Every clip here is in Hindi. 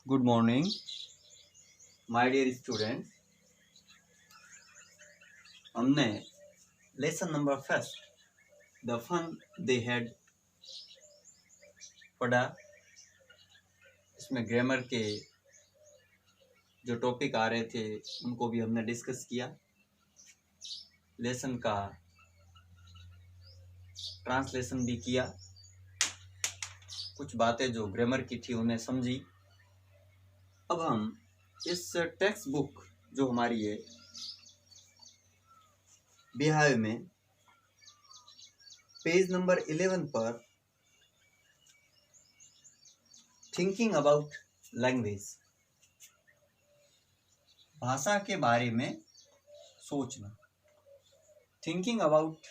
Good morning, my dear students. हमने lesson number first the fun they had पढ़ा। इसमें ग्रामर के जो टॉपिक आ रहे थे उनको भी हमने डिस्कस किया। लेसन का ट्रांसलेशन भी किया। कुछ बातें जो ग्रामर की थी उन्हें समझी। अब हम इस टेक्स्ट बुक जो हमारी है बिहार में पेज नंबर 11 पर थिंकिंग अबाउट लैंग्वेज, भाषा के बारे में सोचना, थिंकिंग अबाउट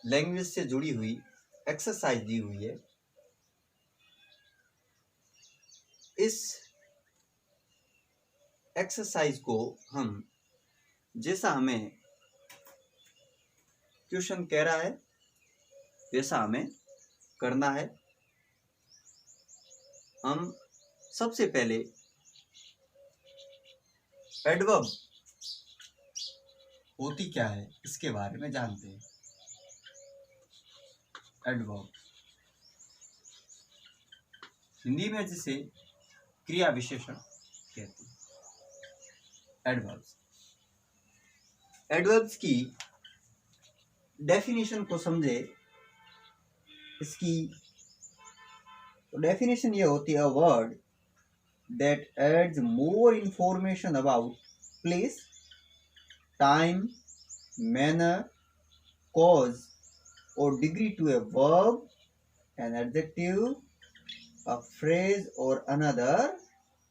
लैंग्वेज से जुड़ी हुई एक्सरसाइज दी हुई है। इस एक्सरसाइज को हम जैसा हमें क्वेश्चन कह रहा है वैसा हमें करना है। हम सबसे पहले एडवर्ब होती क्या है इसके बारे में जानते हैं। एडवर्ब हिंदी में जिसे क्रिया विशेषण कहते हैं। एडवर्ब्स की डेफिनेशन को समझे। इसकी डेफिनेशन ये होती है, word that adds more information about place, time, manner, cause or degree to a verb, an adjective, a phrase or another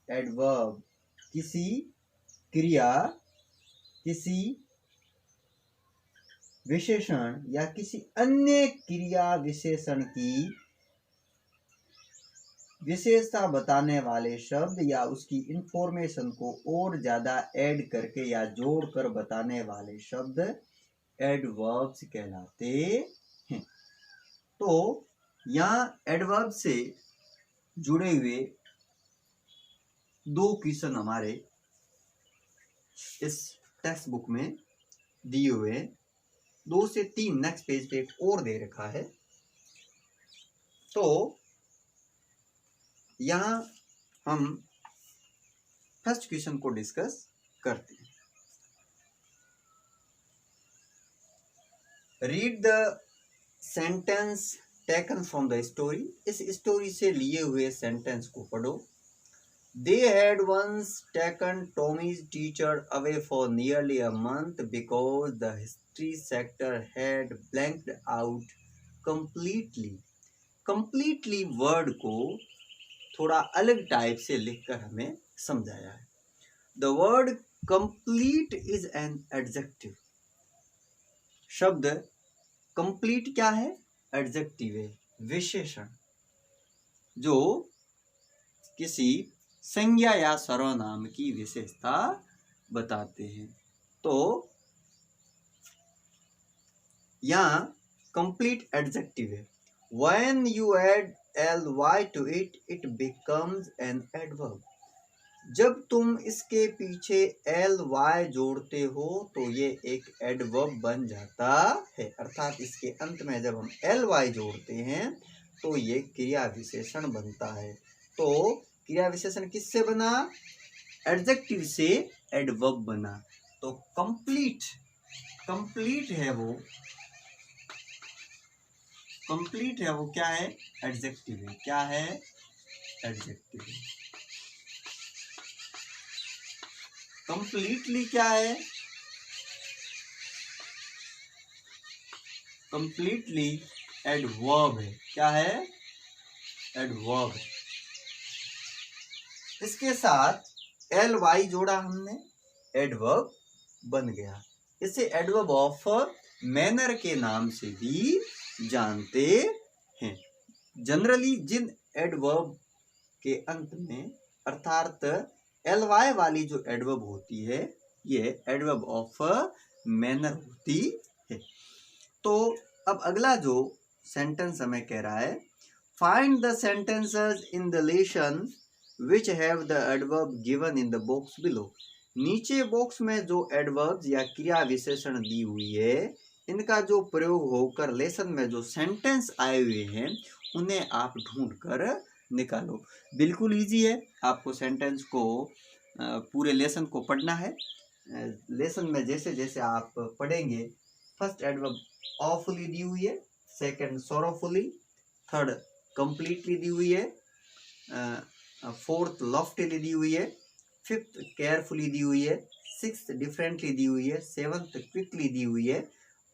adverb. किसी क्रिया, किसी विशेषण या किसी अन्य क्रिया विशेषण की विशेषता बताने वाले शब्द या उसकी इंफॉर्मेशन को और ज्यादा ऐड करके या जोड़कर बताने वाले शब्द एडवर्ब्स कहलाते हैं। तो यहाँ एडवर्ब से जुड़े हुए दो क्वेश्चन हमारे इस टेक्स्ट बुक में दिए हुए, 2 से 3 नेक्स्ट पेज पे एक और दे रखा है। तो यहाँ हम फर्स्ट क्वेश्चन को डिस्कस करते हैं। Read the sentence taken from the story. इस स्टोरी से लिए हुए सेंटेंस को पढ़ो। They had once taken Tommy's teacher away for nearly a month because the history sector had blanked out completely. Completely word को थोड़ा अलग टाइप से लिखकर हमें समझाया है। The word complete is an adjective. शब्द complete क्या है? Adjective है, विशेषण, जो किसी संज्ञा या सर्वनाम की विशेषता बताते हैं। तो यहाँ कंप्लीट एडजेक्टिव है। When you add ly to it, it becomes an adverb. जब तुम इसके पीछे ly जोड़ते हो तो ये एक एडवर्ब बन जाता है। अर्थात इसके अंत में जब हम ly जोड़ते हैं तो ये क्रिया विशेषण बनता है। तो क्रिया विशेषण किससे बना? एडजेक्टिव से एडवर्ब बना। तो कंप्लीट है वो, कंप्लीट है वो क्या है? एडजेक्टिव है। क्या है? एडजेक्टिव है। कंप्लीटली क्या है? कंप्लीटली एडवर्ब है। क्या है? एडवर्ब है। इसके साथ ly जोड़ा हमने, एडवर्ब बन गया। इसे एडवर्ब ऑफ मैनर के नाम से भी जानते हैं। जनरली जिन एडवर्ब के अंत में अर्थात ly वाली जो एडवर्ब होती है ये एडवर्ब ऑफ मैनर होती है। तो अब अगला जो सेंटेंस हमें कह रहा है, find the sentences in the lesson which have the adverb given in the box below. नीचे बॉक्स में जो एडवर्ब्स या क्रिया विशेषण दी हुई है, इनका जो प्रयोग होकर लेसन में जो सेंटेंस आए हुए हैं उन्हें आप ढूंढ कर निकालो। बिल्कुल इजी है, आपको सेंटेंस को पूरे लेसन को पढ़ना है। लेसन में जैसे जैसे आप पढ़ेंगे, फर्स्ट एडवर्ब ऑफुली दी हुई है, सेकंड सोरोफुली, थर्ड कंप्लीटली दी हुई है, फोर्थ लॉफ्टीली दी हुई है, फिफ्थ केयरफुली दी हुई है, सिक्स्थ डिफरेंटली दी हुई है, सेवंथ क्विकली दी हुई है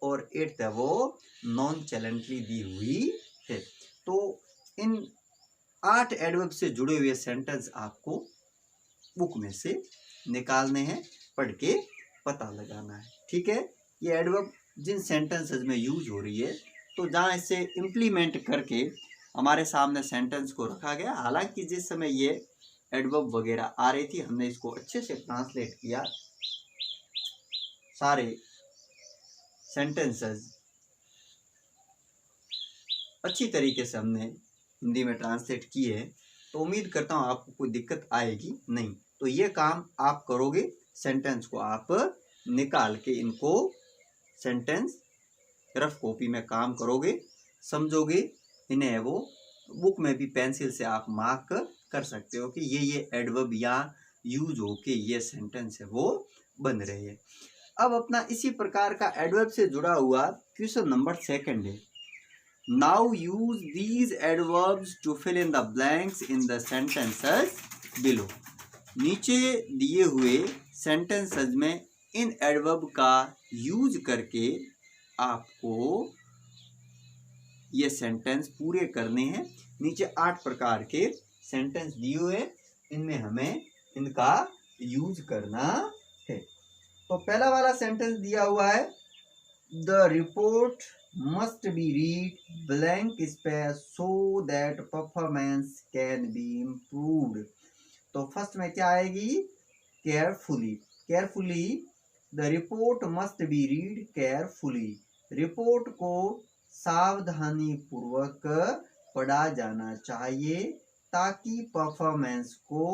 और एट्थ है वो नॉन चैलेंटली दी हुई है। तो इन 8 एडवर्ब से जुड़े हुए सेंटेंस आपको बुक में से निकालने हैं, पढ़ के पता लगाना है। ठीक है, ये एडवर्ब जिन सेंटेंसेस में यूज हो रही है, तो जहाँ इसे इम्प्लीमेंट करके हमारे सामने सेंटेंस को रखा गया। हालांकि जिस समय ये एडवर्ब वगैरह आ रही थी, हमने इसको अच्छे से ट्रांसलेट किया, सारे सेंटेंसेस अच्छी तरीके से हमने हिंदी में ट्रांसलेट किए, तो उम्मीद करता हूँ आपको कोई दिक्कत आएगी नहीं। तो ये काम आप करोगे, सेंटेंस को आप निकाल के इनको सेंटेंस रफ कॉपी में काम करोगे, समझोगे, इन्हें वो बुक में भी पेंसिल से आप मार्क कर सकते हो कि ये एडवर्ब या यूज हो के ये सेंटेंस है वो बन रहे हैं। अब अपना इसी प्रकार का एडवर्ब से जुड़ा हुआ क्वेश्चन नंबर 2 है। Now use these adverbs to fill in the blanks in the sentences below. नीचे दिए हुए सेंटेंसेस में इन एडवर्ब का यूज करके आपको ये सेंटेंस पूरे करने हैं। नीचे 8 प्रकार के सेंटेंस दिए हुए, इनमें हमें इनका यूज करना है। तो पहला वाला सेंटेंस दिया हुआ है, the report must be read blank space so that performance can be improved. तो फर्स्ट में क्या आएगी, carefully. Carefully, the report must be read carefully. Report को सावधानी पूर्वक पढ़ा जाना चाहिए ताकि परफॉर्मेंस को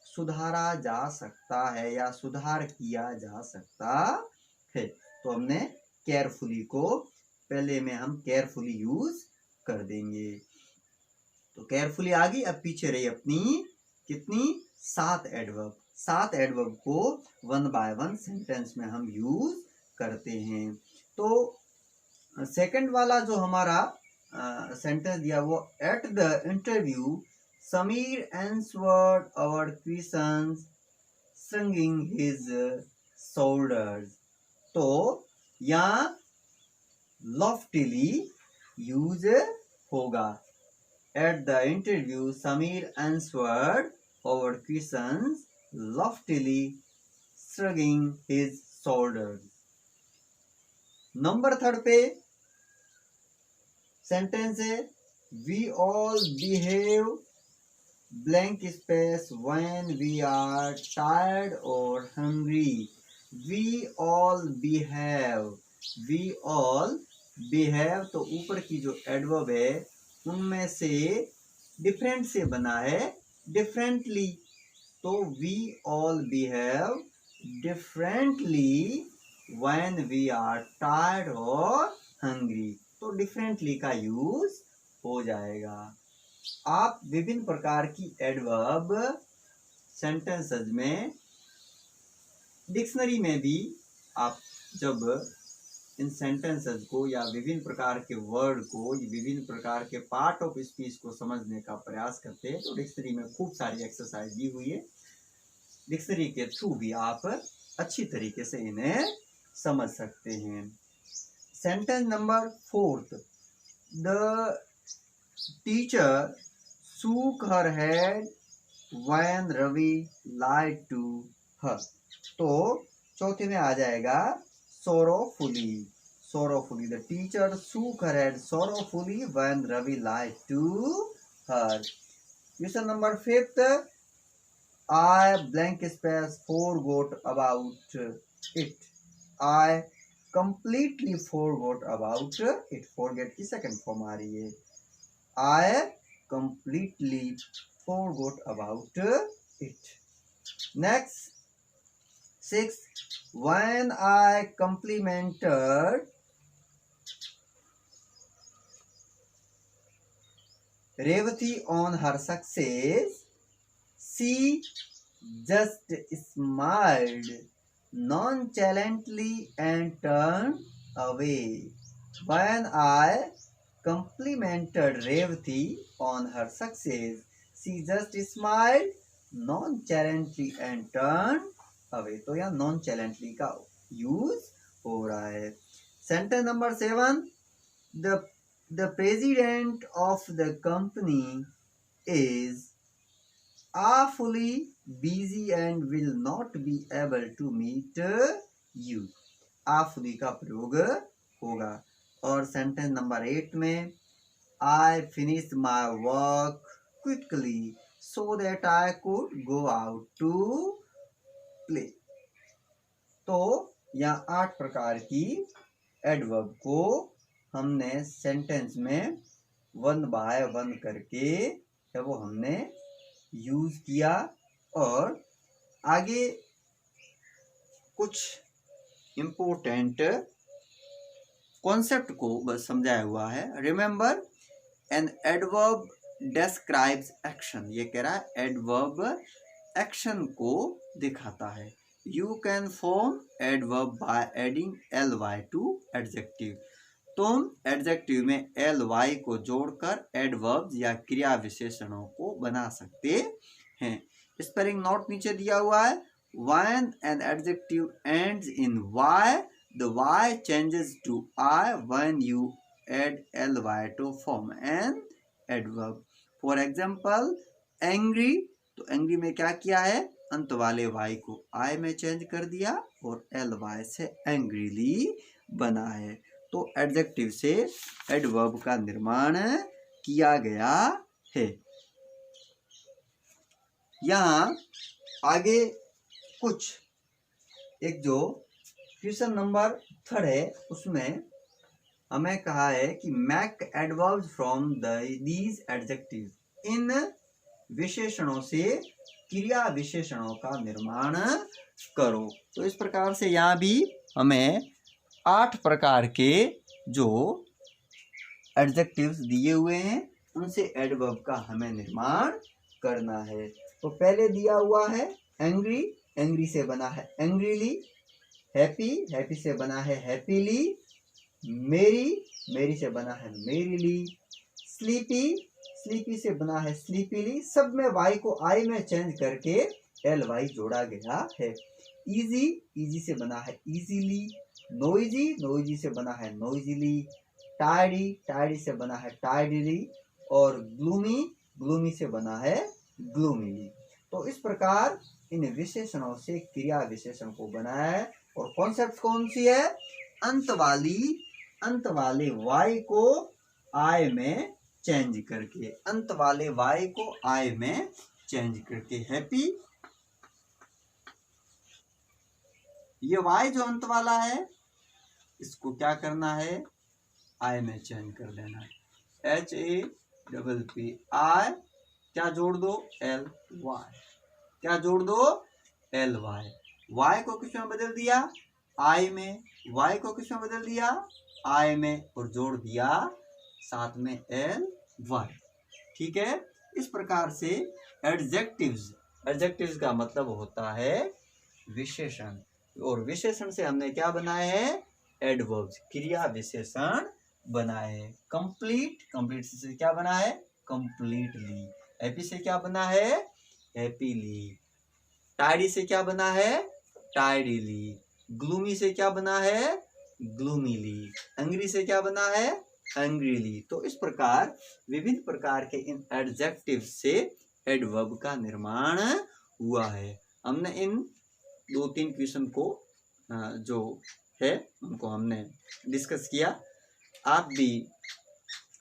सुधारा जा सकता है या सुधार किया जा सकता है। तो हमने केयरफुली को पहले में हम केयरफुली यूज कर देंगे। तो केयरफुली आ गई। अब पीछे रही अपनी कितनी, 7 एडवर्ब। 7 एडवर्ब को 1 बाय 1 सेंटेंस में हम यूज करते हैं। तो सेकंड वाला जो हमारा सेंटेंस दिया वो, at the interview Sameer answered our questions shrugging his shoulders। तो यहाँ loftily यूज होगा। At the interview, Samir answered our questions loftily, shrugging his shoulders। Number 3 पे सेंटेंस है, we all behave blank space when we are tired or hungry। we all behave, we all behave, तो ऊपर की जो एडवर्ब है उनमें से डिफरेंट से बना है डिफरेंटली। तो we all behave differently when we are tired or hungry। तो डिफरेंटली का यूज हो जाएगा। आप विभिन्न प्रकार की एडवर्ब सेंटेंसेस में डिक्शनरी में भी आप जब इन सेंटेंसेस को या विभिन्न प्रकार के वर्ड को, विभिन्न प्रकार के पार्ट ऑफ स्पीच को समझने का प्रयास करते हैं, तो डिक्शनरी में खूब सारी एक्सरसाइज दी हुई है। डिक्शनरी के थ्रू भी आप अच्छी तरीके से इन्हें समझ सकते हैं। Sentence number 4, the teacher shook her head when Ravi lied to her। तो चौथे में आ जाएगा sorrowfully। sorrowfully, the teacher shook her head sorrowfully when Ravi lied to her। Question number 5, I blank space forgot about it। I completely forgot about it। forget की सेकंड फॉर्म आ रही है। I completely forgot about it. Next, 6. When I complimented Revati on her success, she just smiled nonchalantly and turned away. When I complimented Revati on her success, she just smiled nonchalantly and turned away. तो यहाँ nonchalantly का यूज हो रहा है. Sentence number 7. The president of the company is awfully busy and will not be able to meet you. awfully का प्रयोग होगा. और सेंटेंस नंबर 8 में I finished my work quickly so that I could go out to play. तो यहाँ 8 प्रकार की एडवर्ब को हमने सेंटेंस में 1 बाय 1 करके वो हमने यूज किया. और आगे कुछ इम्पोर्टेंट कॉन्सेप्ट को बस समझाया हुआ है. Remember, an adverb describes action. ये कह रहा है एडवर्ब एक्शन को दिखाता है. You can form adverb by adding ly to adjective. तुम एडजेक्टिव में ly को जोड़कर एडवर्ब्स या क्रिया विशेषणों को बना सकते हैं. स्पेलिंग नोट नीचे दिया हुआ है. When an adjective ends in y, the y changes to I when you add ly to form an adverb. For example, angry. तो angry में क्या किया है, अंत वाले y को I में चेंज कर दिया और ly से angrily बना है. तो एडजेक्टिव से एडवर्ब का निर्माण किया गया है. यहाँ आगे कुछ एक जो क्वेश्चन नंबर 3 है उसमें हमें कहा है कि make adverbs from these adjective. इन विशेषणों से क्रिया विशेषणों का निर्माण करो. तो इस प्रकार से यहाँ भी हमें 8 प्रकार के जो एडजेक्टिव्स दिए हुए हैं उनसे एडवर्ब का हमें निर्माण करना है. तो पहले दिया हुआ है एंग्री. एंग्री से बना है एंग्रीली. हैप्पी. हैप्पी से बना है हैप्पीली. मेरी. मेरी से बना है मेरीली. स्लीपी. स्लीपी से बना है स्लीपीली. सब में वाई को आई में चेंज करके ly जोड़ा गया है. इजी. इजी से बना है इजीली. नोइजी. नोइजी से बना है नोइजीली. टायडी. टायडी से बना है टायडीली. और ग्लूमी. ग्लूमी से बना है ग्लूमीली. तो इस प्रकार इन विशेषणों से क्रिया विशेषण को बनाया है. और कॉन्सेप्ट कौन सी है, अंत वाले y को I में चेंज करके. अंत वाले y को I में चेंज करके. हैप्पी, ये y जो अंत वाला है इसको क्या करना है, I में चेंज कर देना है. HAPPI क्या जोड़ दो, LY. क्या जोड़ दो, LY. y को किस में बदल दिया, I में. y को किस में बदल दिया, I में. और जोड़ दिया साथ में LY. ठीक है. इस प्रकार से एडजेक्टिव्स का मतलब होता है विशेषण. और विशेषण से हमने क्या बनाए हैं, एडवर्ब्स, क्रिया विशेषण बनाए हैं. कंप्लीट से क्या बना है, कंप्लीटली. हैप्पी से क्या बना है, हैप्पीली. टायडी से क्या बना है, टायडीली. ग्लूमी से क्या बना है, ग्लूमीली. एंग्री से क्या बना है, एंग्रीली. तो इस प्रकार विभिन्न प्रकार के इन एडजेक्टिव से एडवर्ब का निर्माण हुआ है. हमने इन 2-3 क्वेश्चन को जो है उनको हमने डिस्कस किया. आप भी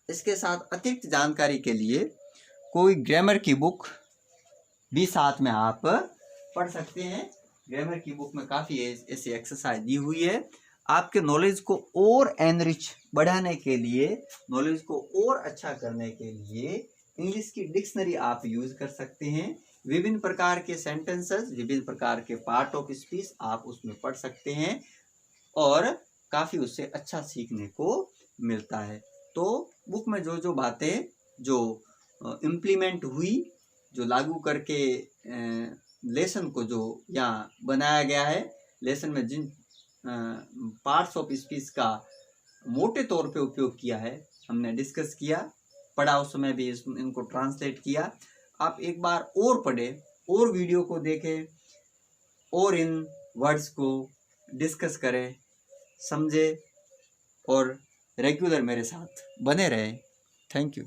इसके साथ अतिरिक्त जानकारी के लिए कोई ग्रामर की बुक भी साथ में आप पढ़ सकते हैं. ग्रामर की बुक में काफ़ी ऐसी एक्सरसाइज दी हुई है. आपके नॉलेज को और एनरिच बढ़ाने के लिए, नॉलेज को और अच्छा करने के लिए इंग्लिश की डिक्शनरी आप यूज कर सकते हैं। विभिन्न प्रकार के सेंटेंसेस, विभिन्न प्रकार के पार्ट ऑफ स्पीच आप उसमें पढ़ सकते हैं और काफ़ी उससे अच्छा सीखने को मिलता है। तो बुक में जो जो बातें जो इम्प्लीमेंट हुई, जो लागू करके लेसन को जो यहाँ बनाया गया है, लेसन में जिन पार्ट्स ऑफ स्पीच का मोटे तौर पे उपयोग किया है हमने डिस्कस किया, पढ़ा, उस समय भी इनको ट्रांसलेट किया। आप एक बार और पढ़ें और वीडियो को देखें और इन वर्ड्स को डिस्कस करें, समझे और रेगुलर मेरे साथ बने रहें। Thank you.